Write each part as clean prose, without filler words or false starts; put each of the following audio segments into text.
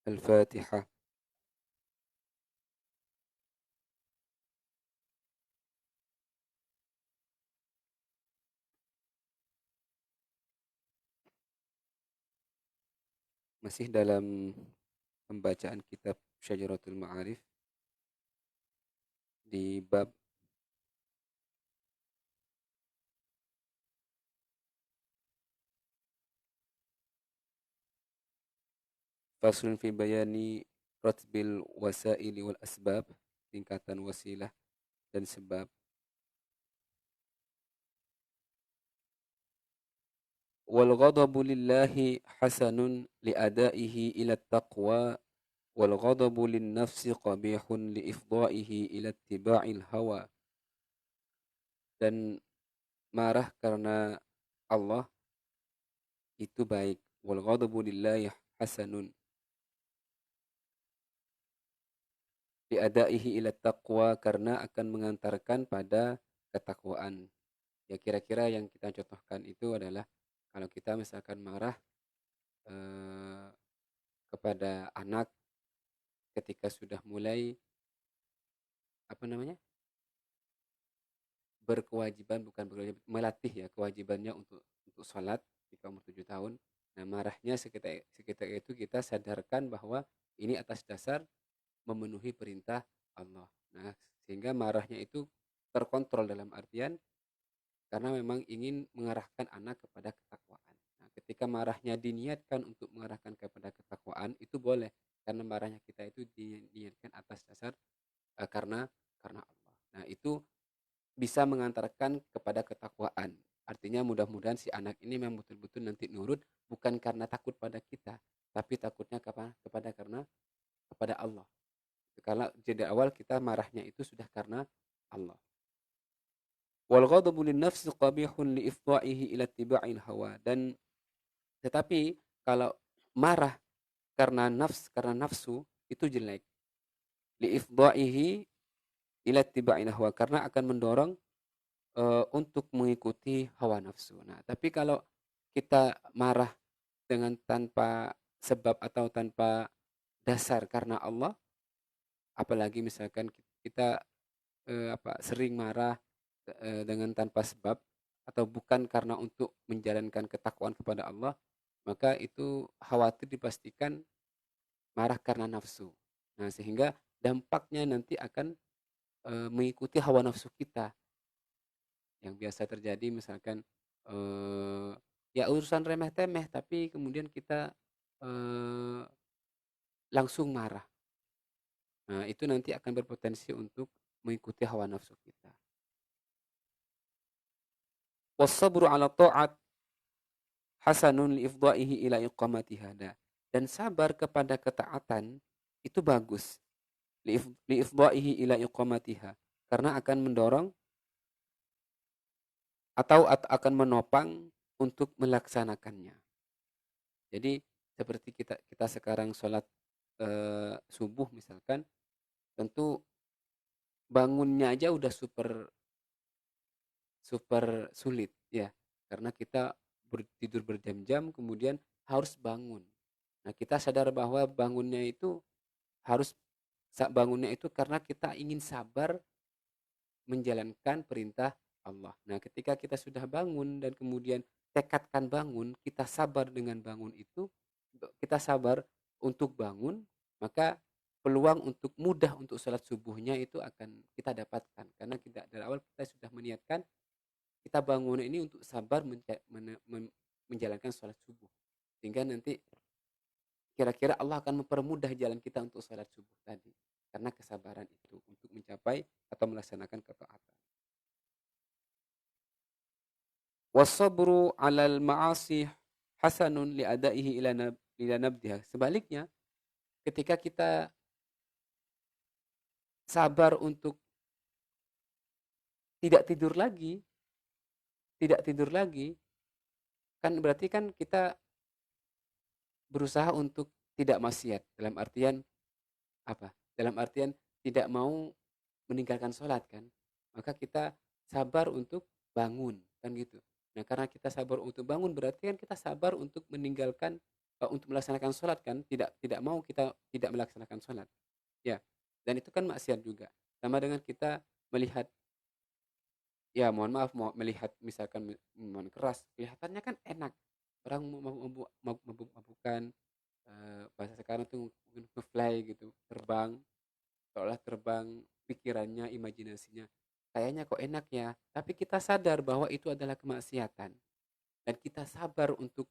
Al-Fatihah. Masih dalam pembacaan kitab Syajaratul Ma'arif di bab Faslun fi bayani ratbil wasaili wal asbab, tingkatan wasilah dan sebab. Wal ghadabu lillahi hasanun li adaihi ila taqwa wal ghadabu lin nafsi qabihun li ifdaihi ila ittiba'il hawa. Dan marah karena Allah itu baik. Wal ghadabu lillahi hasanun li adaihi ila taqwa, karena akan mengantarkan pada ketakwaan. Ya, kira-kira yang kita contohkan itu adalah kalau kita misalkan marah eh, kepada anak ketika sudah mulai apa namanya, berkewajiban, bukan berkewajiban, melatih ya kewajibannya untuk sholat ketika umur 7 tahun. Nah, marahnya sekitar itu kita sadarkan bahwa ini atas dasar memenuhi perintah Allah. Nah, sehingga marahnya itu terkontrol dalam artian karena memang ingin mengarahkan anak kepada ketakwaan. Nah, ketika marahnya diniatkan untuk mengarahkan kepada ketakwaan, itu boleh, karena marahnya kita itu diniatkan atas dasar karena Allah. Nah, itu bisa mengantarkan kepada ketakwaan. Artinya mudah-mudahan si anak ini memang betul-betul nanti nurut, bukan karena takut pada kita, tapi takutnya kepada Allah. Karena dari awal kita marahnya itu sudah karena Allah. Wal ghadabu lin nafsi qabihun li ifda'ihi ila ittiba'il hawa. Dan tetapi kalau marah karena nafsu itu jelek. Li ifda'ihi ila ittiba'il hawa, karena akan mendorong untuk mengikuti hawa nafsu. Nah, tapi kalau kita marah dengan tanpa sebab atau tanpa dasar karena Allah, apalagi misalkan kita sering marah dengan tanpa sebab atau bukan karena untuk menjalankan ketakwaan kepada Allah, maka itu khawatir dipastikan marah karena nafsu. Nah, sehingga dampaknya nanti akan mengikuti hawa nafsu kita. Yang biasa terjadi misalkan eh, ya urusan remeh-temeh, tapi kemudian kita eh, langsung marah. Nah, itu nanti akan berpotensi untuk mengikuti hawa nafsu kita. Wasabru ala ta'at hasanun li ifda'ihi ila iqamatiha. Dan sabar kepada ketaatan itu bagus. Li ifda'ihi ila iqamatiha. Karena akan mendorong atau akan menopang untuk melaksanakannya. Jadi seperti kita sekarang sholat subuh misalkan, tentu bangunnya aja udah super super sulit ya, karena kita tidur berjam-jam kemudian harus bangun. Nah, kita sadar bahwa harus bangunnya itu karena kita ingin sabar menjalankan perintah Allah. Nah, ketika kita sudah bangun dan kemudian tekadkan bangun, kita sabar dengan bangun itu, kita sabar untuk bangun, maka peluang untuk mudah untuk sholat subuhnya itu akan kita dapatkan. Karena kita dari awal kita sudah meniatkan, kita bangun ini untuk sabar menjalankan sholat subuh. Sehingga nanti kira-kira Allah akan mempermudah jalan kita untuk sholat subuh tadi. Karena kesabaran itu untuk mencapai atau melaksanakan ketaatan. Wasabru 'alal ma'asi hasanun li adaihi ila nabdiha. Sebaliknya, ketika kita sabar untuk tidak tidur lagi, tidak tidur lagi, kan berarti kan kita berusaha untuk tidak maksiat. Dalam artian apa? Dalam artian tidak mau meninggalkan sholat kan. Maka kita sabar untuk bangun kan gitu. Nah, karena kita sabar untuk bangun berarti kan kita sabar untuk meninggalkan untuk melaksanakan sholat kan, tidak mau kita tidak melaksanakan sholat, ya. Dan itu kan maksiat juga. Sama dengan kita melihat, ya mohon maaf, mau melihat misalkan minuman keras, kelihatannya kan enak. Orang mabuk-mabukan, bahasa sekarang tuh mungkin nge-fly gitu, terbang, seolah terbang pikirannya, imajinasinya. Kayaknya kok enak ya, tapi kita sadar bahwa itu adalah kemaksiatan dan kita sabar untuk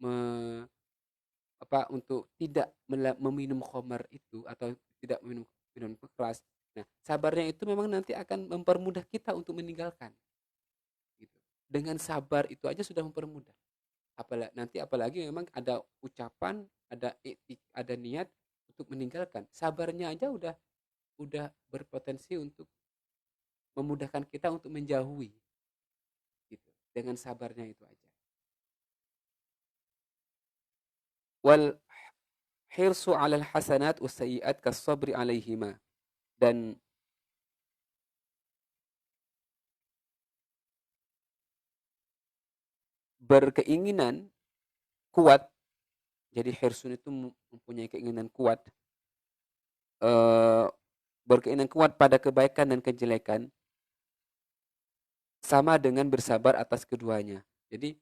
me untuk tidak meminum khamar itu atau tidak meminum minuman keras. Nah, sabarnya itu memang nanti akan mempermudah kita untuk meninggalkan, gitu. Dengan sabar itu aja sudah mempermudah. Apalagi memang ada ucapan, ada niat untuk meninggalkan. Sabarnya aja udah berpotensi untuk memudahkan kita untuk menjauhi, gitu. Dengan sabarnya itu aja. Wal hirsu 'alal hasanat was sayyi'at kas-sabri 'alaihima. Dan berkeinginan kuat, jadi hirsun itu mempunyai keinginan kuat, eee, berkeinginan kuat pada kebaikan dan kejelekan, sama dengan bersabar atas keduanya. Jadi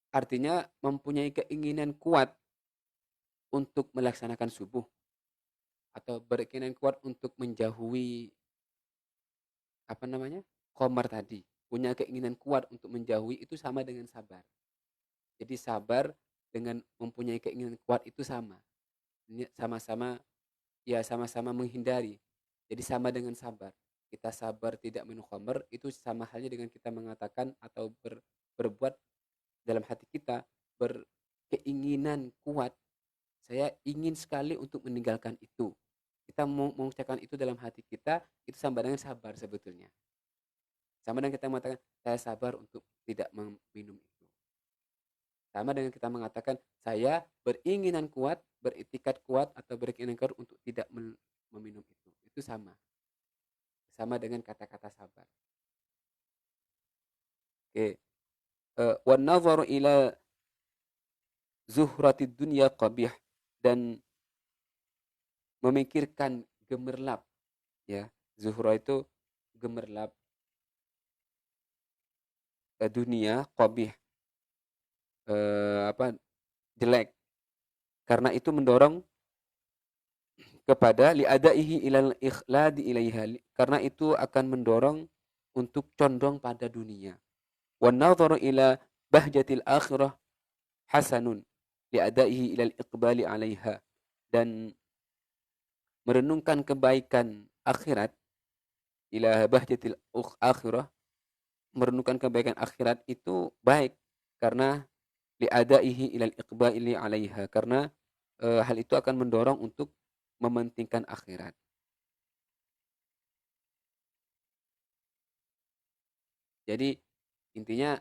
artinya mempunyai keinginan kuat untuk melaksanakan subuh atau berkeinginan kuat untuk menjauhi, apa namanya, khamar tadi, punya keinginan kuat untuk menjauhi, itu sama dengan sabar. Jadi sabar dengan mempunyai keinginan kuat itu sama. Ini sama-sama, ya sama-sama menghindari. Jadi sama dengan sabar. Kita sabar tidak minum khamar itu sama halnya dengan kita mengatakan atau berbuat dalam hati kita berkeinginan kuat, saya ingin sekali untuk meninggalkan itu. Kita mau mengucapkan itu dalam hati kita, itu sama dengan sabar sebetulnya. Sama dengan kita mengatakan, saya sabar untuk tidak meminum itu. Sama dengan kita mengatakan, saya beringinan kuat, beriktikad kuat, atau berkeinginan kuat untuk tidak meminum itu. Itu sama. Sama dengan kata-kata sabar. Oke. Wan nazaru ila zuhratid dunya qabih, dan memikirkan gemerlap, ya. Zuhra itu gemerlap, dunia, qabih, apa, jelek. Karena itu mendorong kepada li'adaihi ilal ikhladi ilaiha, karena itu akan mendorong untuk condong pada dunia. Wan nadharu ila bahjatil akhirah hasanun li'adaihi ilal iqbali 'alaiha, dan merenungkan kebaikan akhirat, ila bahjatil akhirah, merenungkan kebaikan akhirat itu baik karena li'adaihi ilal iqbali 'alaiha, karena hal itu akan mendorong untuk mementingkan akhirat. Jadi intinya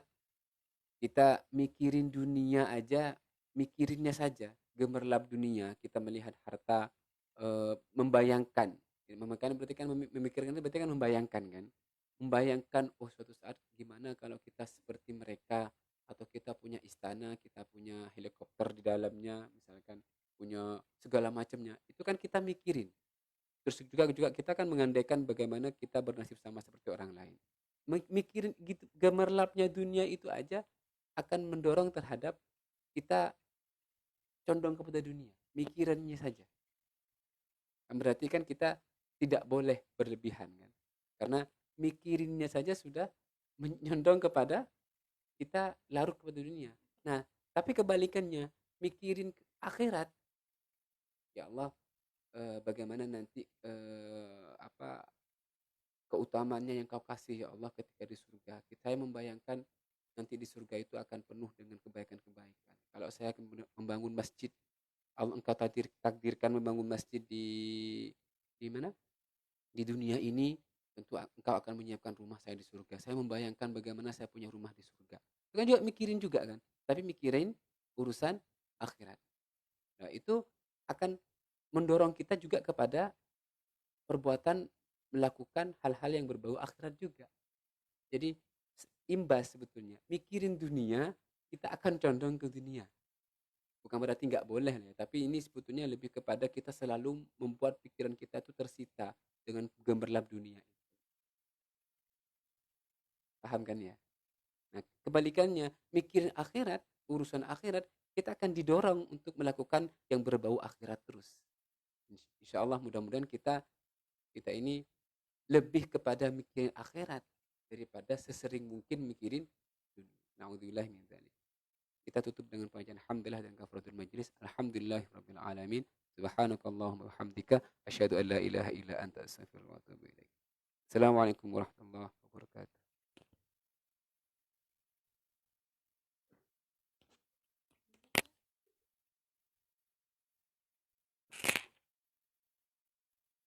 kita mikirin dunia aja, mikirinnya saja, gemerlap dunia, kita melihat harta, membayangkan, ya, membayangkan berarti kan memikirkan itu berarti kan membayangkan kan. Membayangkan, oh suatu saat gimana kalau kita seperti mereka, atau kita punya istana, kita punya helikopter di dalamnya, misalkan punya segala macamnya. Itu kan kita mikirin. Terus juga kita kan mengandaikan bagaimana kita bernasib sama seperti orang lain. Mikirin gitu, gemerlapnya dunia itu aja akan mendorong terhadap kita condong kepada dunia, mikirannya saja. Berarti kan kita tidak boleh berlebihan kan. Karena mikirinnya saja sudah menyondong kepada kita larut kepada dunia. Nah, tapi kebalikannya, mikirin akhirat, ya Allah, bagaimana nanti, apa, keutamaannya yang Kau kasih ya Allah ketika di surga. Saya membayangkan nanti di surga itu akan penuh dengan kebaikan-kebaikan. Kalau saya membangun masjid, Allah Engkau takdirkan membangun masjid di mana? Di dunia ini, tentu Engkau akan menyiapkan rumah saya di surga. Saya membayangkan bagaimana saya punya rumah di surga. Itu kan juga mikirin juga kan, tapi mikirin urusan akhirat. Nah, itu akan mendorong kita juga kepada perbuatan melakukan hal-hal yang berbau akhirat juga. Jadi imbas sebetulnya. Mikirin dunia kita akan condong ke dunia. Bukan berarti nggak boleh ya, tapi ini sebetulnya lebih kepada kita selalu membuat pikiran kita itu tersita dengan gemerlap dunia. Paham kan ya? Nah, kebalikannya, mikirin akhirat, urusan akhirat, kita akan didorong untuk melakukan yang berbau akhirat terus. Insya Allah mudah-mudahan kita ini lebih kepada mikirin akhirat daripada sesering mungkin mikirin dunia. Nauzubillah min dzalik. Kita tutup dengan bacaan hamdalah dan kafaratul majlis. Alhamdulillahirabbil alamin. Subhanakallahumma wa bihamdika asyhadu an la ilaha illa anta astaghfiruka wa atubu ilaik. Assalamualaikum warahmatullahi wabarakatuh.